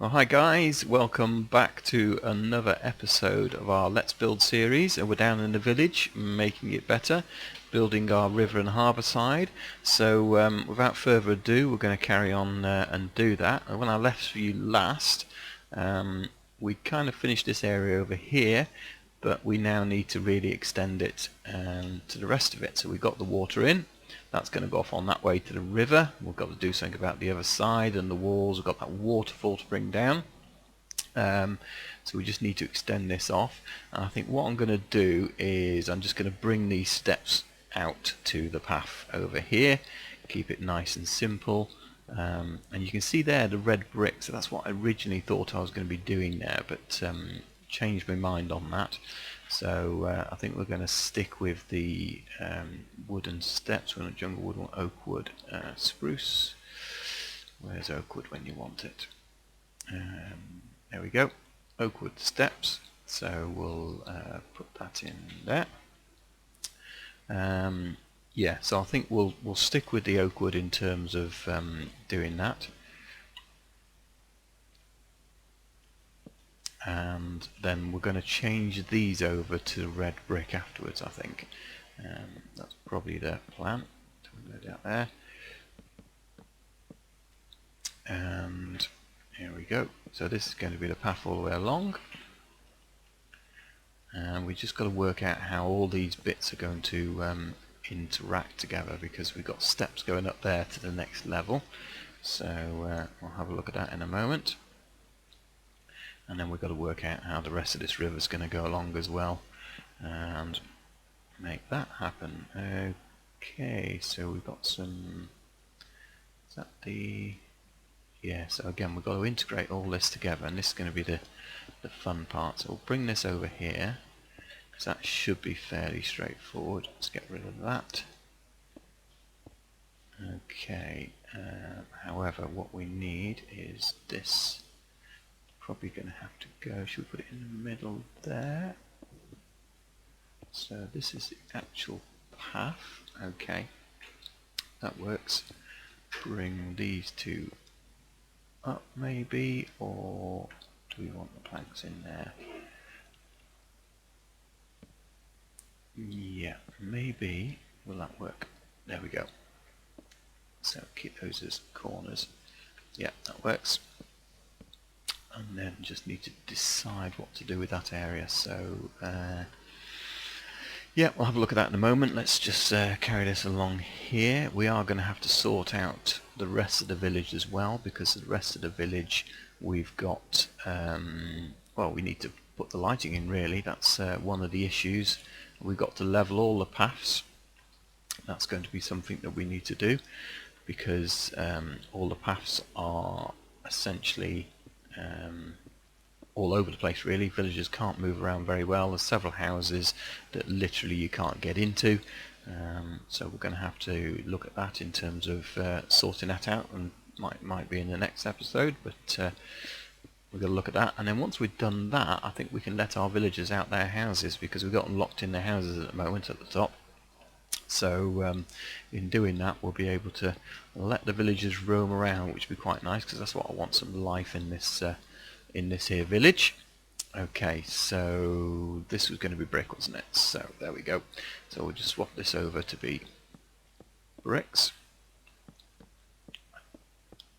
Well, hi guys, welcome back to another episode of our Let's Build series. We're down in the village, making it better, building our river and harbour side. So without further ado, we're going to carry on and do that. And when I left you last, we kind of finished this area over here, but we now need to really extend it to the rest of it. So we've got the water in. That's going to go off on that way to the river. We've got to do something about the other side and the walls. We've got that waterfall to bring down. So we just need to extend this off. And I think what I'm going to do is I'm just going to bring these steps out to the path over here. Keep it nice and simple. And you can see there the red brick. So that's what I originally thought I was going to be doing there, but changed my mind on that. So I think we're going to stick with the wooden steps. We're not jungle wood, or oak wood, spruce. Where's oak wood when you want it? There we go, oak wood steps. So we'll put that in there. Yeah, so I think we'll stick with the oak wood in terms of doing that. And then we're going to change these over to red brick afterwards, I think. That's probably the plan. So we'll go down there. And here we go. So this is going to be the path all the way along. And we just got to work out how all these bits are going to interact together, because we've got steps going up there to the next level. So we'll have a look at that in a moment. And then we've got to work out how the rest of this river is going to go along as well and make that happen. Okay, so we've got some, is that the, yeah, so again we've got to integrate all this together, and this is going to be the fun part. So we'll bring this over here, because that should be fairly straightforward. Let's get rid of that. Okay, however, what we need is this. Probably going to have to go, should we put it in the middle there? So this is the actual path. Okay, that works. Bring these two up maybe, or do we want the planks in there? Yeah, maybe. Will that work? There we go. So keep those as corners. Yeah, that works. And then just need to decide what to do with that area. So yeah, we'll have a look at that in a moment. Let's just carry this along here. We are going to have to sort out the rest of the village as well, because the rest of the village we've got, well, we need to put the lighting in really. That's one of the issues. We've got to level all the paths. That's going to be something that we need to do, because all the paths are essentially all over the place really. Villagers can't move around very well. There's several houses that literally you can't get into, so we're going to have to look at that in terms of sorting that out, and might be in the next episode, but we're going to look at that. And then once we've done that, I think we can let our villagers out their houses, because we've got them locked in their houses at the moment at the top. So in doing that, we'll be able to let the villagers roam around, which would be quite nice, because that's what I want, some life in this here village. Okay, so this was going to be brick, wasn't it? So there we go. So we'll just swap this over to be bricks.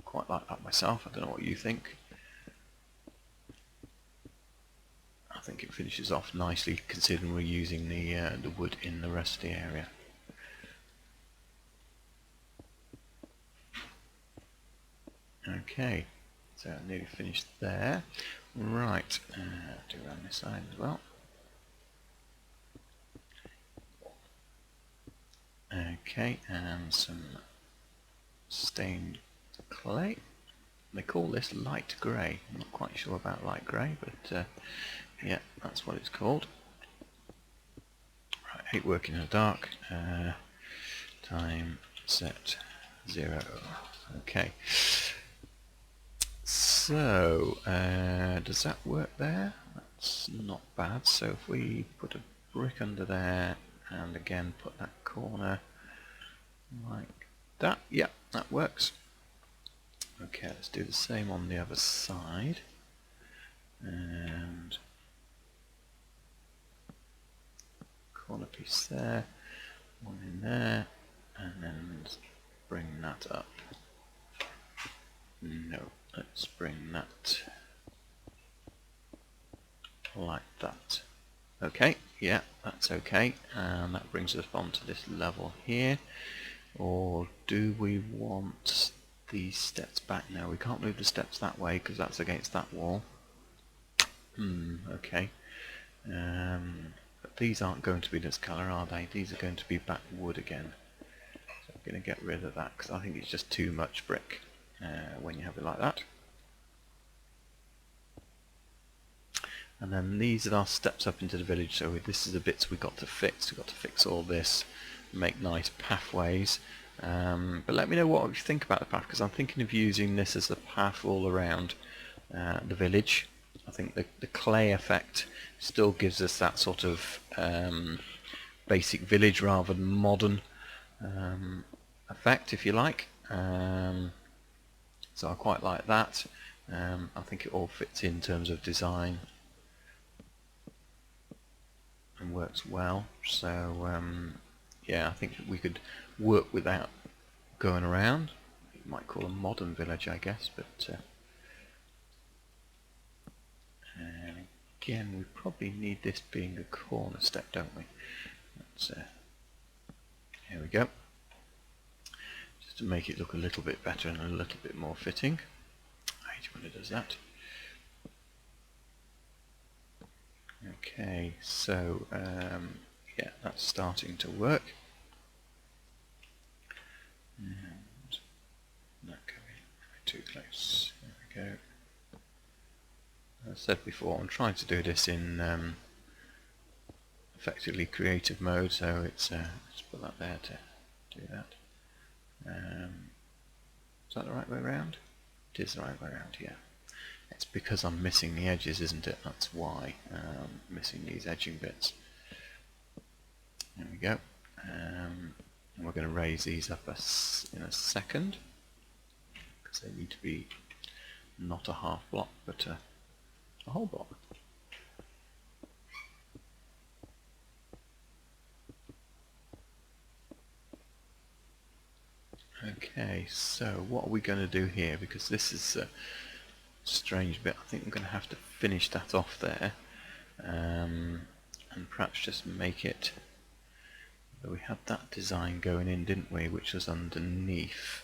Quite like that myself. I don't know what you think. I think it finishes off nicely, considering we're using the wood in the rest of the area. Okay, so nearly finished there. Right, do around this side as well. Okay, and some stained clay. They call this light grey. I'm not quite sure about light grey, but yeah, that's what it's called. Right, I hate working in the dark. Time set 0. Okay. So, does that work there? That's not bad. So if we put a brick under there, and again put that corner like that, yeah, that works. Okay, let's do the same on the other side. And corner piece there, one in there, and then bring that up. No, let's bring that like that. Okay, yeah, that's okay, and that brings us onto this level here. Or do we want these steps back now? We can't move the steps that way because that's against that wall. Okay. But these aren't going to be this colour, are they? These are going to be back wood again. So I'm going to get rid of that because I think it's just too much brick when you have it like that. And then these are our steps up into the village, so this is the bits we've got to fix. We've got to fix all this, make nice pathways. But let me know what you think about the path, because I'm thinking of using this as a path all around the village. I think the clay effect still gives us that sort of basic village rather than modern effect, if you like. So I quite like that. I think it all fits in terms of design and works well. So yeah, I think that we could work without going around. You might call a modern village, I guess, but again, we probably need this being a corner step, don't we? Let's, here we go. Just to make it look a little bit better and a little bit more fitting. I hate when it does that. Okay, so yeah, that's starting to work. And not going too close. There we go. As I said before, I'm trying to do this in effectively creative mode, so it's let's put that there to do that. Is that the right way around? It is the right way around, yeah. It's because I'm missing the edges, isn't it? That's why I'm missing these edging bits. There we go. And we're going to raise these up in a second, because they need to be not a half block, but a whole block. Okay, so what are we going to do here? Because this is a strange bit. I think I'm going to have to finish that off there, and perhaps just make it. But we had that design going in, didn't we? Which was underneath.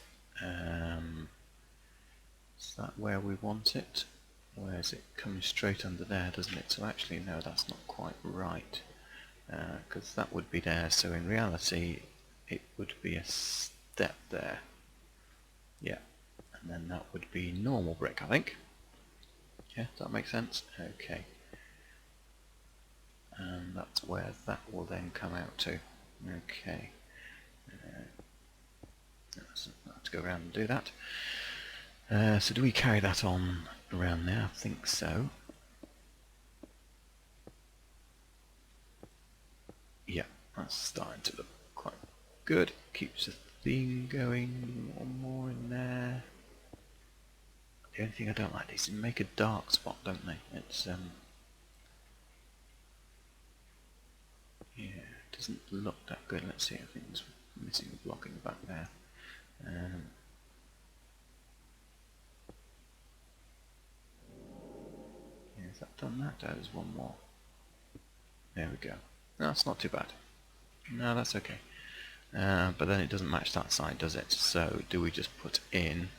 Is that where we want it? Where is it coming straight under there, doesn't it? So actually, no, that's not quite right, because that would be there. So in reality, it would be a step there. Yeah, and then that would be normal brick, I think. Yeah, does that make sense? Okay. And that's where that will then come out to. Okay. Let's have to go around and do that. So do we carry that on around there? I think so. Yeah, that's starting to look quite good. Keeps the theme going. One more in there. The only thing I don't like is they make a dark spot, don't they? It's yeah, it doesn't look that good. Let's see, I think there's missing a block in the back there. Yeah, has that done that? Oh, there's one more. There we go. No, that's not too bad. No, that's okay. But then it doesn't match that side, does it? So do we just put in...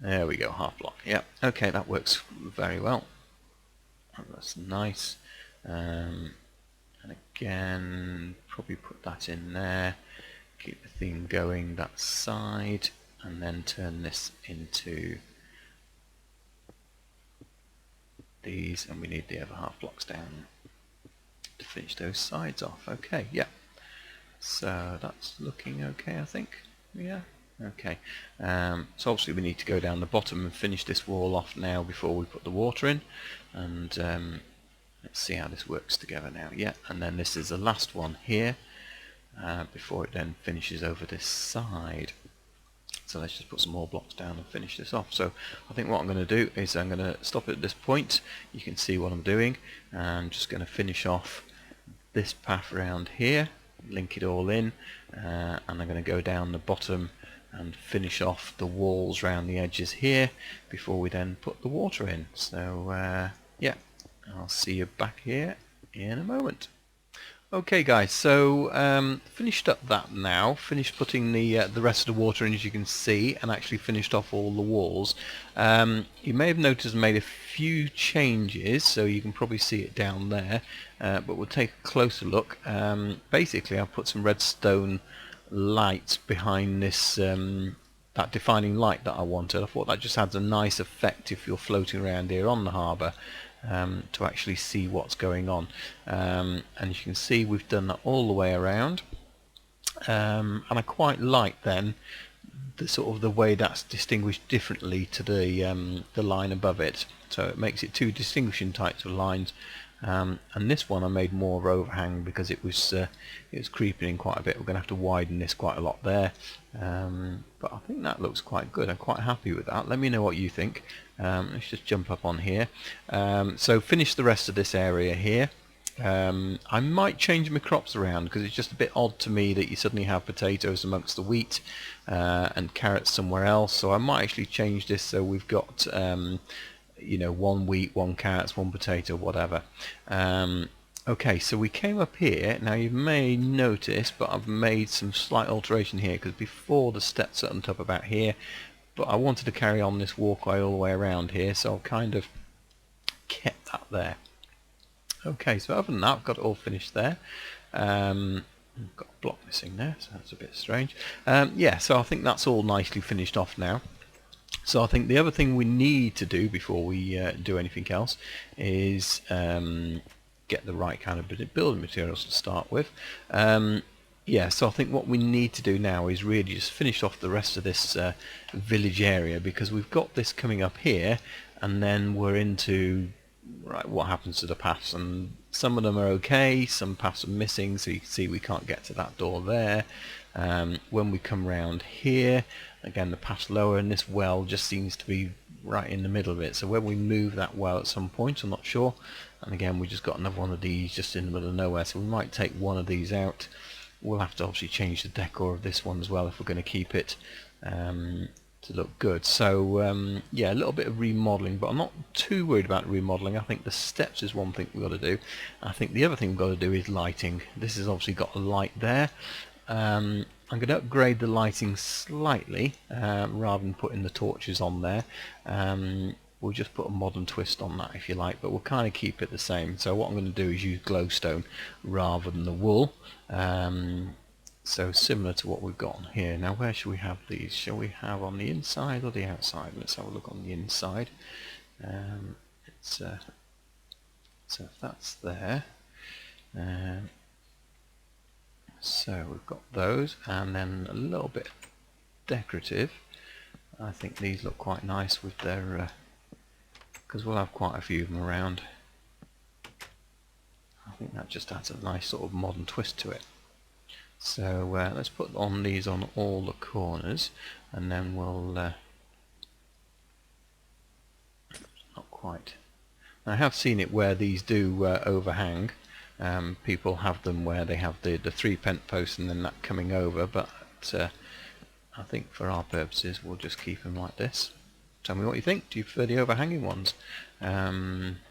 There we go, half block. Yeah, okay, that works very well. That's nice. And again, probably put that in there. Keep the theme going that side, and then turn this into these, and we need the other half blocks down to finish those sides off. Okay, yeah. So that's looking okay, I think. Yeah. Okay. So obviously we need to go down the bottom and finish this wall off now before we put the water in. And let's see how this works together now. Yeah. And then this is the last one here before it then finishes over this side. So let's just put some more blocks down and finish this off. So I think what I'm going to do is I'm going to stop at this point. You can see what I'm doing. I'm just going to finish off this path around here, link it all in, and I'm going to go down the bottom and finish off the walls around the edges here before we then put the water in. So yeah, I'll see you back here in a moment. Okay guys, so finished up that now, finished putting the rest of the water in, as you can see, and actually finished off all the walls. You may have noticed I made a few changes, so you can probably see it down there, but we'll take a closer look. Basically I've put some redstone light behind this, that defining light that I wanted. I thought that just adds a nice effect if you're floating around here on the harbour. To actually see what's going on, and you can see we've done that all the way around, and I quite like then the sort of the way that's distinguished differently to the line above it, so it makes it two distinguishing types of lines. And this one I made more overhang because it was creeping in quite a bit. We're going to have to widen this quite a lot there, but I think that looks quite good. I'm quite happy with that. Let me know what you think. Let's just jump up on here. So finish the rest of this area here. I might change my crops around because it's just a bit odd to me that you suddenly have potatoes amongst the wheat and carrots somewhere else. So I might actually change this so we've got you know, one wheat, one carrots, one potato, whatever. Okay, so we came up here. Now you may notice, but I've made some slight alteration here because before the steps are on top about here, but I wanted to carry on this walkway all the way around here, so I've kind of kept that there. Okay, so other than that, I've got it all finished there. I've got a block missing there, so that's a bit strange. Yeah, so I think that's all nicely finished off now. So I think the other thing we need to do before we do anything else is get the right kind of building materials to start with. Yeah, so I think what we need to do now is really just finish off the rest of this village area, because we've got this coming up here, and then we're into right what happens to the paths, and some of them are okay, some paths are missing, so you can see we can't get to that door there. When we come round here, again the path's lower, and this well just seems to be right in the middle of it, so when we move that well at some point, I'm not sure, and again we just got another one of these just in the middle of nowhere, so we might take one of these out. We'll have to obviously change the decor of this one as well if we're going to keep it to look good. So yeah, a little bit of remodelling, but I'm not too worried about remodelling. I think the steps is one thing we've got to do. I think the other thing we've got to do is lighting. This has obviously got a light there. I'm going to upgrade the lighting slightly rather than putting the torches on there. We'll just put a modern twist on that if you like, but we'll kind of keep it the same. So what I'm going to do is use glowstone rather than the wool. So similar to what we've got on here. Now where should we have these? Shall we have on the inside or the outside? Let's have a look on the inside. So if that's there. So we've got those, and then a little bit decorative. I think these look quite nice with their because we'll have quite a few of them around. I think that just adds a nice sort of modern twist to it. So let's put on these on all the corners, and then we'll not quite. I have seen it where these do overhang. People have them where they have the 3 pence posts and then that coming over, but I think for our purposes we'll just keep them like this. Tell me what you think. Do you prefer the overhanging ones? I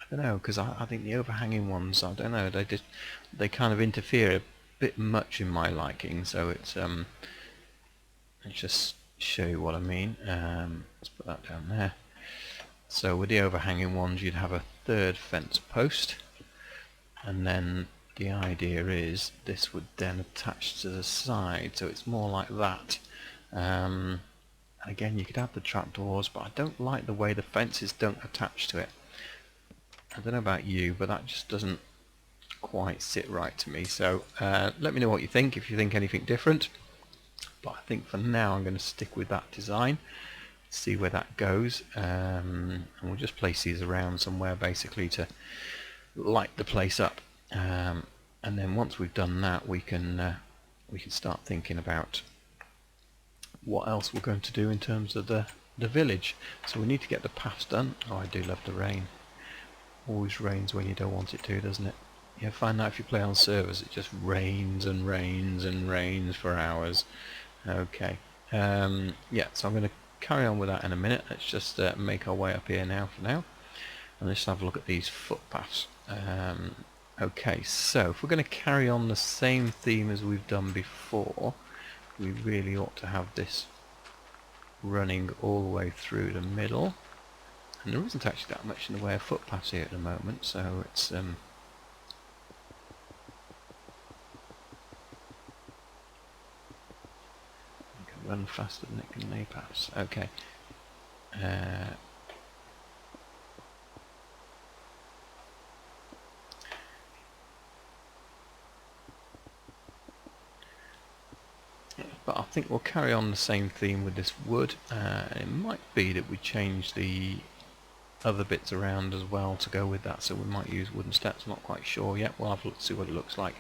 don't know, because I think the overhanging ones, I don't know, they kind of interfere a bit much in my liking. So it's let's just show you what I mean. Let's put that down there. So with the overhanging ones, you'd have a 3rd fence post, and then the idea is this would then attach to the side, so it's more like that. Again, you could have the trapdoors, but I don't like the way the fences don't attach to it. I don't know about you, but that just doesn't quite sit right to me. So let me know what you think, if you think anything different. But I think for now I'm going to stick with that design, see where that goes, and we'll just place these around somewhere basically to light the place up. And then once we've done that, we can start thinking about what else we're going to do in terms of the village. So we need to get the paths done. Oh, I do love the rain. Always rains when you don't want it to, doesn't it? You find that if you play on servers, it just rains and rains and rains for hours. Okay. Yeah, so I'm going to carry on with that in a minute. Let's just make our way up here now for now. And let's have a look at these footpaths. Okay, so if we're going to carry on the same theme as we've done before, we really ought to have this running all the way through the middle. And there isn't actually that much in the way of footpaths here at the moment, so it's it can run faster than it can lay paths. Okay. But I think we'll carry on the same theme with this wood. It might be that we change the other bits around as well to go with that, so we might use wooden steps. Not quite sure yet. We'll have a look to see what it looks like.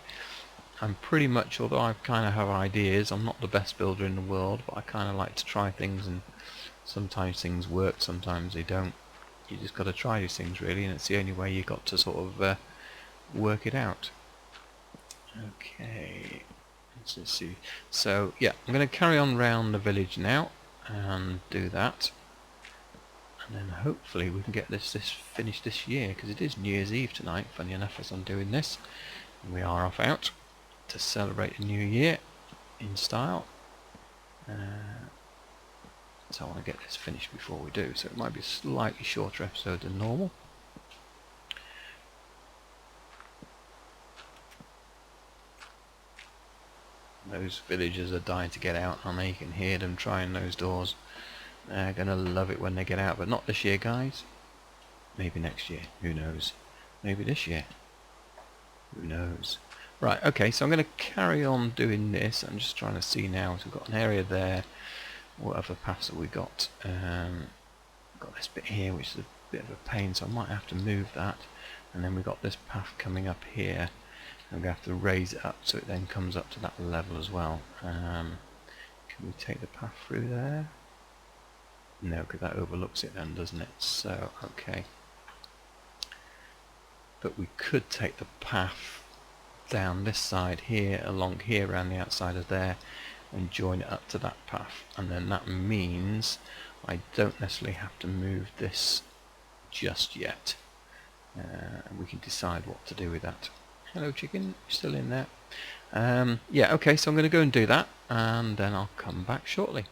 I'm pretty much, although I kind of have ideas, I'm not the best builder in the world, but I kind of like to try things, and sometimes things work, sometimes they don't. You just got to try these things really, and it's the only way you got to sort of work it out. Okay. Let's see. So yeah, I'm going to carry on round the village now and do that, and then hopefully we can get this finished this year, because it is New Year's Eve tonight, funny enough, as I'm doing this, and we are off out to celebrate the new year in style. So I want to get this finished before we do, so it might be a slightly shorter episode than normal. Those villagers are dying to get out, and you can hear them trying those doors. They're going to love it when they get out, but not this year, guys. Maybe next year, who knows. Maybe this year, who knows. Right, okay, so I'm going to carry on doing this. I'm just trying to see now, so we've got an area there. What other paths have we got? Got this bit here, which is a bit of a pain, so I might have to move that. And then we've got this path coming up here. I'm going to have to raise it up so it then comes up to that level as well. Can we take the path through there? No, because that overlooks it then, doesn't it? So, okay. But we could take the path down this side here, along here, around the outside of there, and join it up to that path. And then that means I don't necessarily have to move this just yet. And we can decide what to do with that. Hello chicken, you're still in there. Yeah, okay, so I'm going to go and do that, and then I'll come back shortly.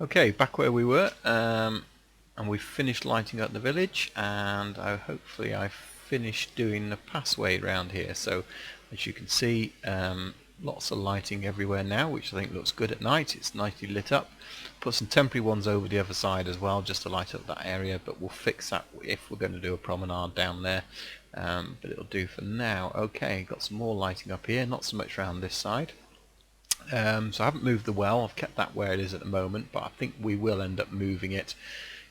Okay, back where we were, and we've finished lighting up the village, and hopefully I've finished doing the passway around here. So as you can see, lots of lighting everywhere now, which I think looks good at night. It's nicely lit up. Put some temporary ones over the other side as well, just to light up that area, but we'll fix that if we're going to do a promenade down there. But it'll do for now. Okay, got some more lighting up here, not so much around this side. So I haven't moved the well, I've kept that where it is at the moment, but I think we will end up moving it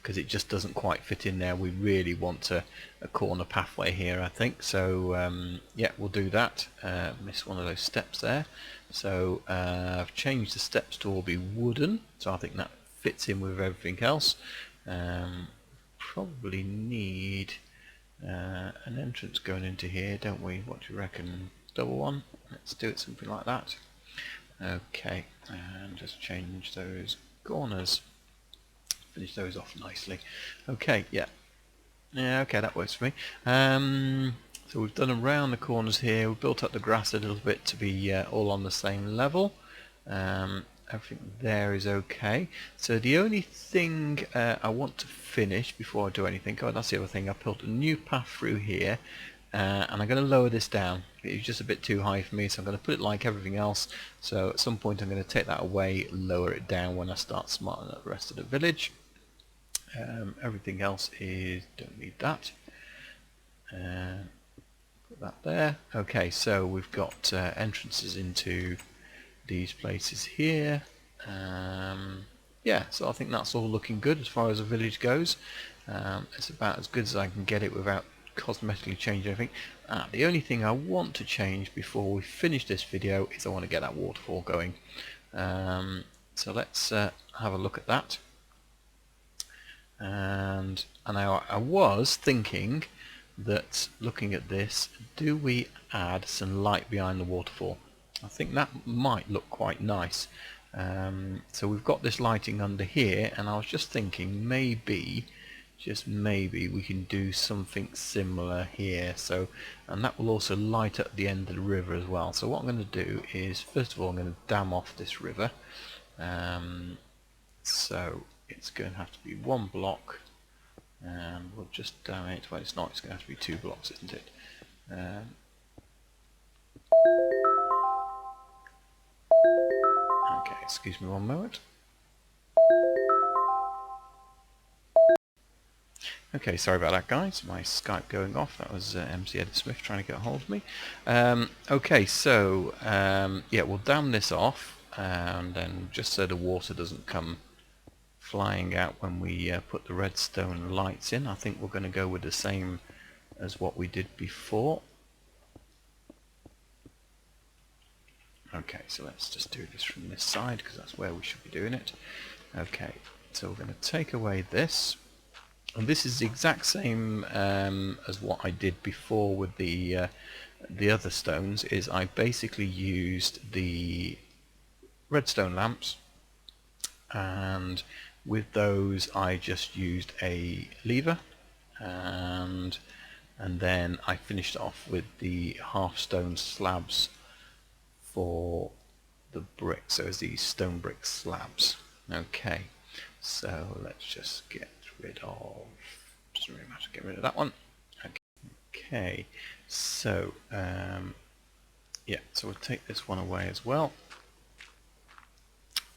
because it just doesn't quite fit in there. We really want a corner pathway here, I think. So yeah, we'll do that. Missed one of those steps there. So I've changed the steps to all be wooden, so I think that fits in with everything else. Probably need an entrance going into here, don't we? What do you reckon? Double one? Let's do it something like that. Okay, and just change those corners. Finish those off nicely. Okay, yeah. Yeah, okay, that works for me. So we've done around the corners here. We've built up the grass a little bit to be all on the same level. Everything there is okay. So the only thing I want to finish before I do anything, oh, that's the other thing, I built a new path through here, and I'm going to lower this down. It's just a bit too high for me, so I'm going to put it like everything else. So at some point I'm going to take that away, lower it down when I start smartening up the rest of the village. Everything else is, don't need that. Put that there. Okay, so we've got entrances into these places here. Yeah, so I think that's all looking good as far as the village goes. It's about as good as I can get it without cosmetically changing anything. The only thing I want to change before we finish this video is I want to get that waterfall going. so let's have a look at that. And I was thinking that, looking at this, do we add some light behind the waterfall? I think that might look quite nice. So we've got this lighting under here, and I was just thinking maybe, just maybe, we can do something similar here. So, and that will also light up the end of the river as well. So what I'm going to do is, first of all, I'm going to dam off this river. So it's going to have to be one block, and we'll just dam it. Well, it's not, it's going to have to be 2 blocks, isn't it? Okay, excuse me one moment. Okay, sorry about that, guys. My Skype going off. That was MC Eddie Smith trying to get a hold of me. Okay, so yeah, we'll dam this off, and then just so the water doesn't come flying out when we put the redstone lights in, I think we're going to go with the same as what we did before. Okay, so let's just do this from this side because that's where we should be doing it. Okay, so we're going to take away this, and this is the exact same as what I did before with the other stones. Is I basically used the redstone lamps, and with those I just used a lever, and then I finished off with the half stone slabs for the brick, so as these stone brick slabs. Okay, so let's just get rid of, doesn't really matter, get rid of that one. Okay, so yeah, so we'll take this one away as well.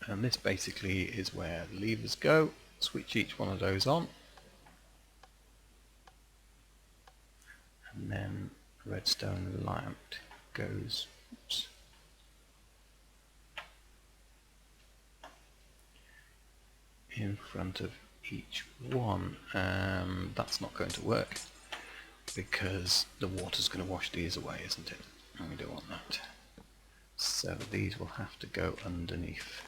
And this basically is where the levers go. Switch each one of those on, and then the redstone lamp goes, oops, in front of each one. That's not going to work because the water's going to wash these away, isn't it? And we don't want that. So these will have to go underneath.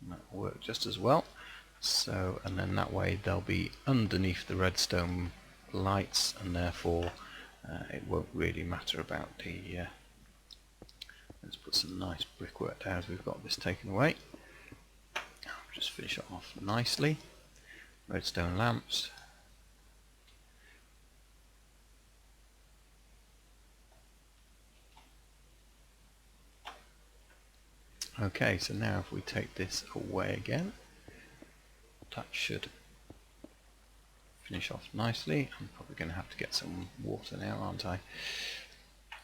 That will work just as well. So, and then that way they'll be underneath the redstone lights, and therefore it won't really matter about the let's put some nice brickwork down as we've got this taken away. I'll just finish it off nicely. Redstone lamps. Okay, so now if we take this away again, that should finish off nicely. I'm probably going to have to get some water now, aren't I?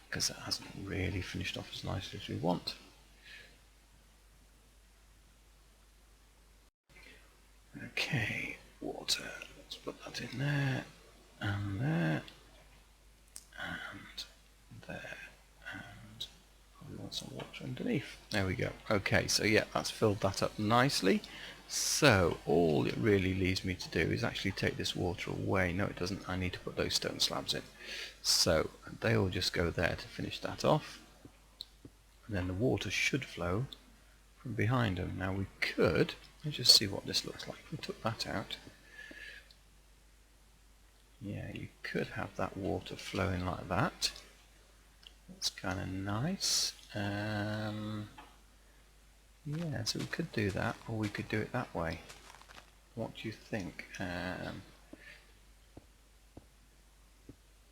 Because it hasn't really finished off as nicely as we want. Okay, water. Let's put that in there, and there, and there, and probably want some water underneath. There we go. Okay, so yeah, that's filled that up nicely. So all it really leaves me to do is actually take this water away. No, it doesn't. I need to put those stone slabs in. So they will just go there to finish that off. And then the water should flow from behind them. Now we could, let's just see what this looks like. If we took that out, yeah, you could have that water flowing like that. That's kind of nice. Yeah, so we could do that, or we could do it that way. What do you think?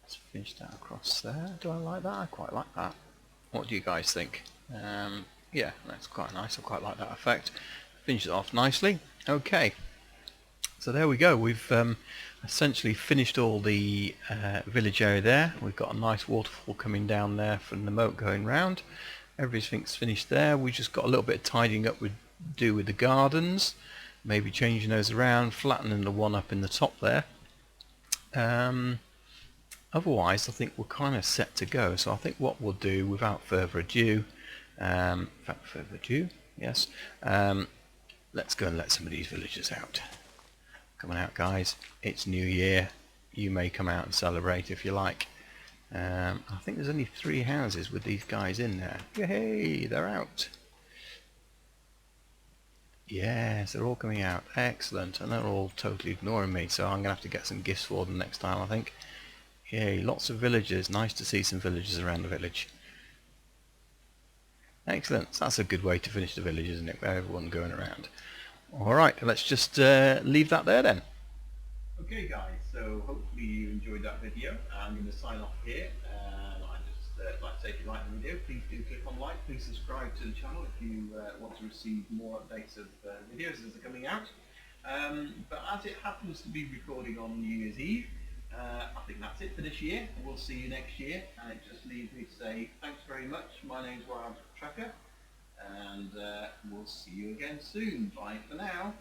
Let's finish that across there. Do I like that? I quite like that. What do you guys think? Yeah, that's quite nice. I quite like that effect. Finish it off nicely. Okay, so there we go. We've essentially finished all the village area there. We've got a nice waterfall coming down there from the moat going round. Everything's finished there. We just got a little bit of tidying up with do with the gardens, maybe changing those around, flattening the one up in the top there. Otherwise I think we're kind of set to go. So I think what we'll do, without further ado, yes, let's go and let some of these villagers out. Come on out, guys, it's New Year. You may come out and celebrate if you like. I think there's only 3 houses with these guys in there. Yay, they're out. Yes, they're all coming out. Excellent. And they're all totally ignoring me, so I'm going to have to get some gifts for them next time, I think. Yay, lots of villagers. Nice to see some villagers around the village. Excellent. So that's a good way to finish the village, isn't it? With everyone going around. Alright, let's just leave that there then. Okay guys, so hopefully you enjoyed that video. I'm going to sign off here. I just like to say if you like the video, please do click on like, please subscribe to the channel if you want to receive more updates of videos as they're coming out. But as it happens to be recording on New Year's Eve, I think that's it for this year. We'll see you next year, and it just leaves me to say thanks very much. My name's Wild Tracker, and we'll see you again soon. Bye for now.